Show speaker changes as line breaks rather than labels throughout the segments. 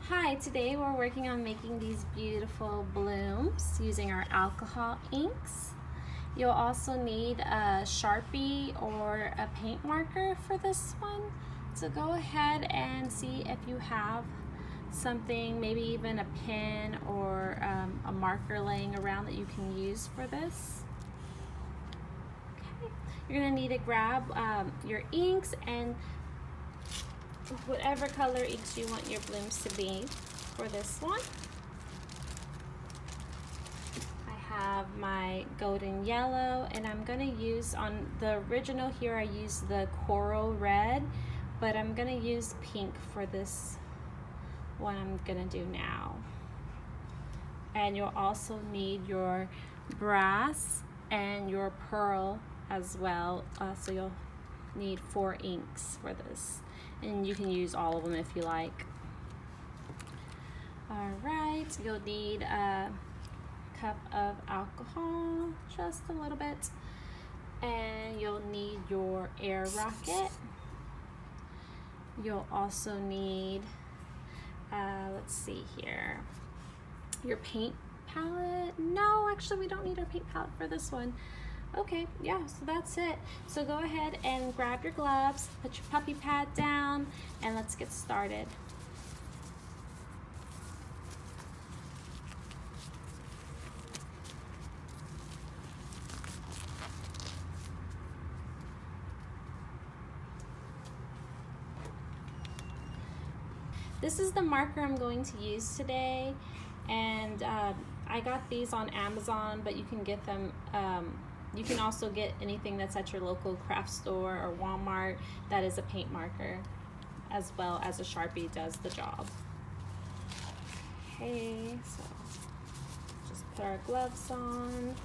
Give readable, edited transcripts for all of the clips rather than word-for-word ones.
Hi, today we're working on making these beautiful blooms using our alcohol inks. You'll also need a Sharpie or a paint marker for this one. So go ahead and see if you have something, maybe even a pen or a marker laying around that you can use for this. Okay. You're gonna need to grab your inks and whatever color inks you want your blooms to be for this one. I have my golden yellow, and I'm going to use, on the original here I used the coral red, but I'm going to use pink for this one I'm going to do now. And you'll also need your brass and your pearl as well, so you'll need 4 inks for this, and you can use all of them if you like. Alright, you'll need a cup of alcohol, just a little bit, and you'll need your air rocket. You'll also need, let's see here, your paint palette. No, actually we don't need our paint palette for this one. Okay, yeah, so that's it. So go ahead and grab your gloves, put your puppy pad down, and let's get started. This is the marker I'm going to use today, and I got these on Amazon, but you can get them, you can also get anything that's at your local craft store or Walmart that is a paint marker, as well as a Sharpie does the job. Okay, so just put our gloves on.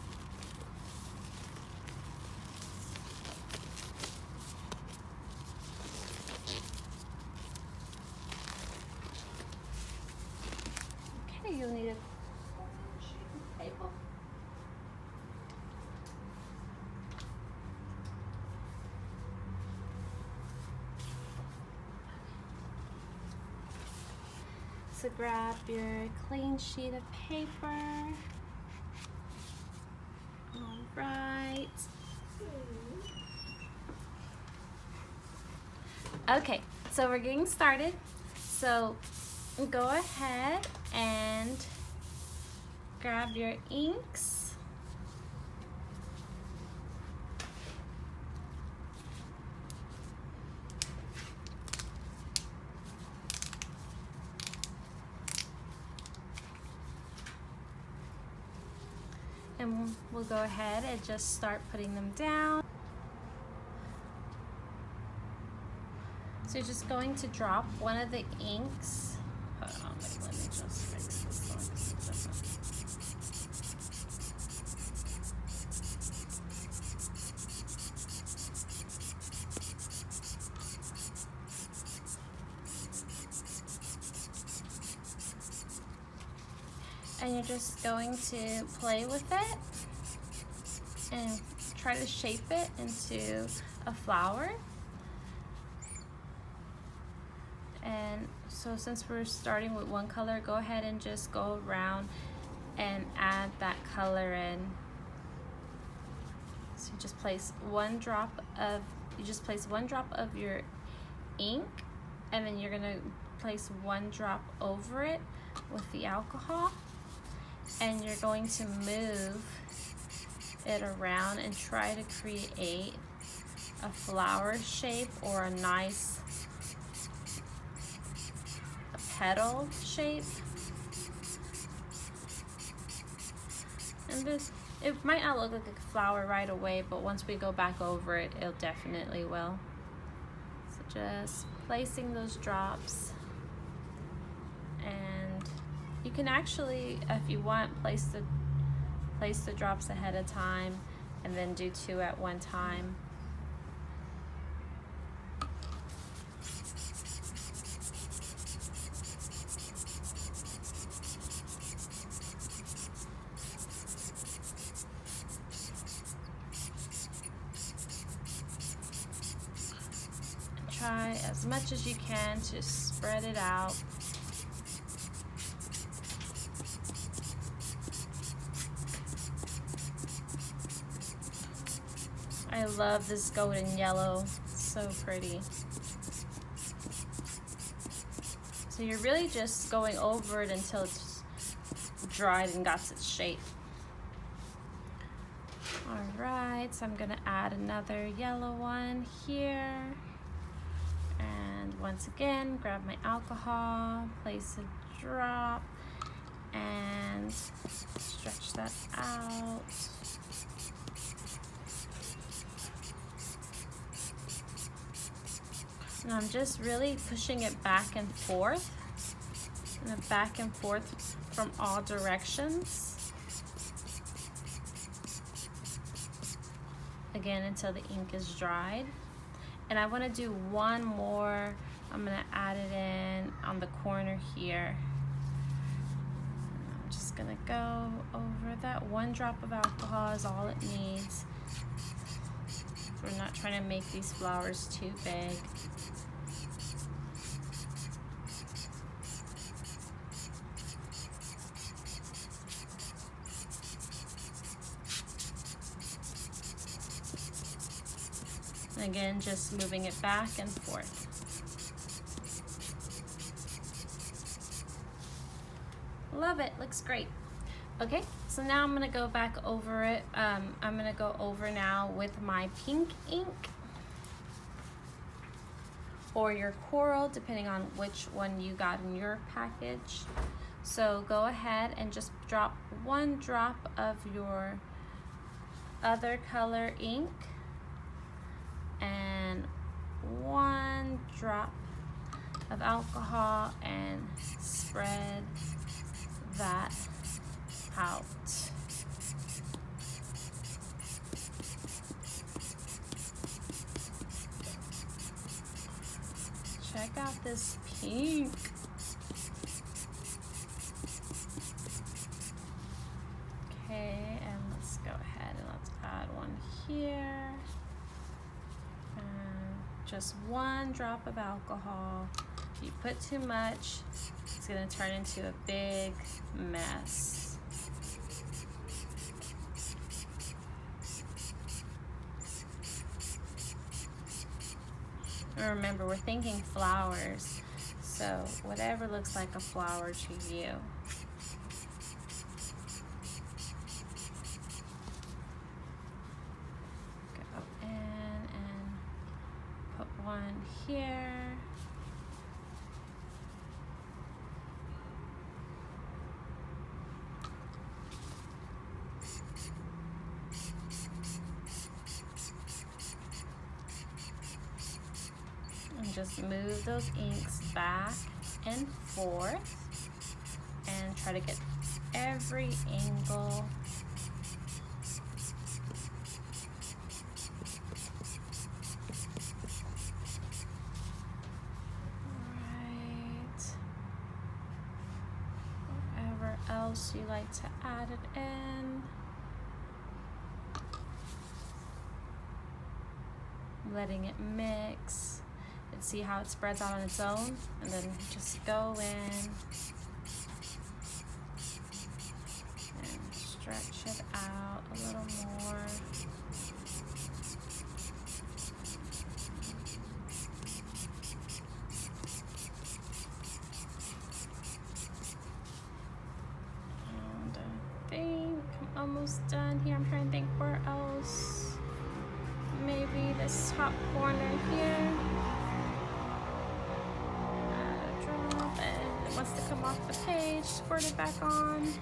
Okay, you'll need a sheet of paper. So grab your clean sheet of paper. All right. Okay, so we're getting started. So go ahead and grab your inks. And we'll go ahead and just start putting them down. So you're just going to drop one of the inks. Hold on, let me just fix this one. And you're just going to play with it and try to shape it into a flower. And so since we're starting with one color, go ahead and just go around and add that color in. So you just place one drop of your ink, and then you're gonna place one drop over it with the alcohol, and you're going to move it around and try to create a flower shape or a nice petal shape. And this, it might not look like a flower right away, but once we go back over it, it'll definitely will. So just placing those drops, and you can actually, if you want, place the drops ahead of time and then do 2 at one time. Try as much as you can to spread it out. I love this golden yellow. It's so pretty. So you're really just going over it until it's dried and got its shape. Alright, so I'm gonna add another yellow one here. And once again, grab my alcohol, place a drop, and stretch that out. And I'm just really pushing it back and forth from all directions. Again, until the ink is dried. And I want to do one more. I'm going to add it in on the corner here. And I'm just going to go over that. One drop of alcohol is all it needs. We're not trying to make these flowers too big. Again, just moving it back and forth. Love it, looks great. Okay, so now I'm gonna go back over it. I'm gonna go over now with my pink ink or your coral, depending on which one you got in your package. So go ahead and just drop one drop of your other color ink and one drop of alcohol and spread that out. Check out this pink. Okay, and let's go ahead and let's add one here. Just one drop of alcohol. If you put too much, it's gonna turn into a big mess. And remember, we're thinking flowers, so whatever looks like a flower to you. One here. And just move those inks back and forth and try to get every angle. Else you like to add it in. Letting it mix and see how it spreads out on its own, and then just go in and stretch it out a little more. Almost done here. I'm trying to think where else. Maybe this top corner here. Drop it. It wants to come off the page. Squirt it back on.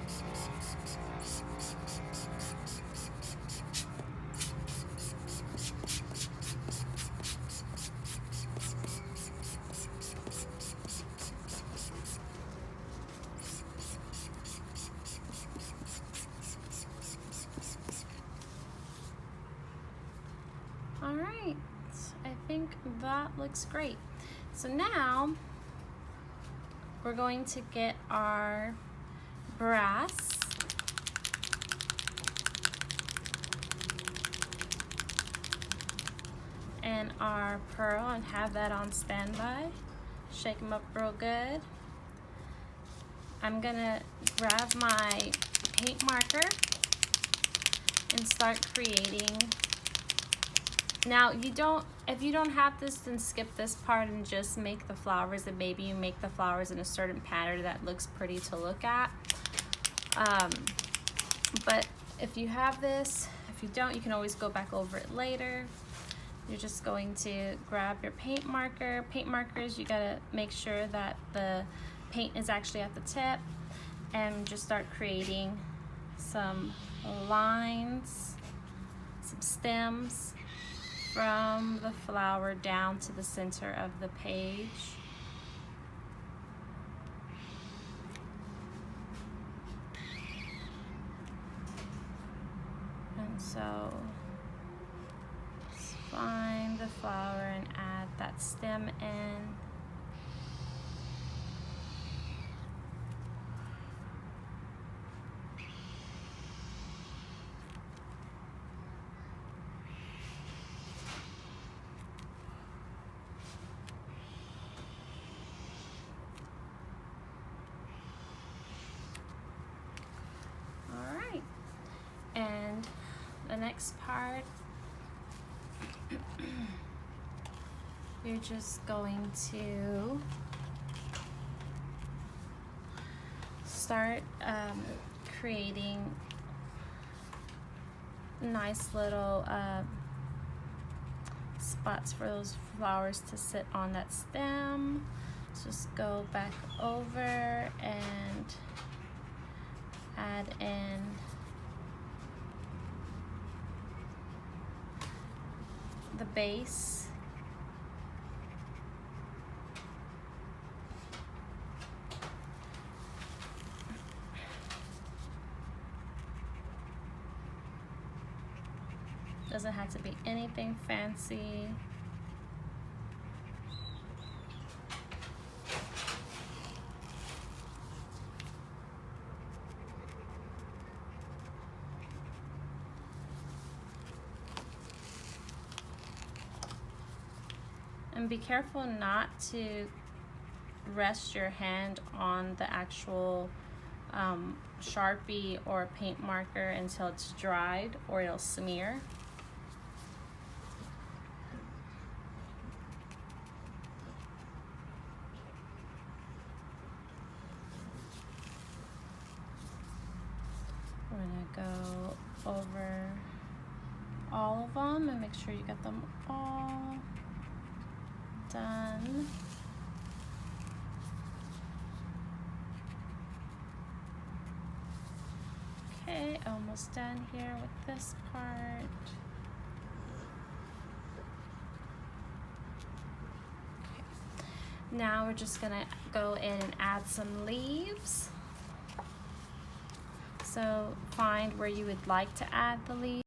All right, I think that looks great. So now we're going to get our brass and our pearl and have that on standby. Shake them up real good. I'm gonna grab my paint marker and start creating Now if you don't have this, then skip this part and just make the flowers, and maybe you make the flowers in a certain pattern that looks pretty to look at. But if you have this, if you don't, you can always go back over it later. You're just going to grab your paint marker. Paint markers, you gotta make sure that the paint is actually at the tip, and just start creating some lines, some stems from the flower down to the center of the page. And so just find the flower and add that stem in. And the next part, you're just going to start creating nice little spots for those flowers to sit on that stem. Just go back over and add in the base. Doesn't have to be anything fancy. And be careful not to rest your hand on the actual Sharpie or paint marker until it's dried, or it'll smear. We're gonna go over all of them and make sure you get them all done. Okay, almost done here with this part. Okay. Now we're just gonna go in and add some leaves. So find where you would like to add the leaves.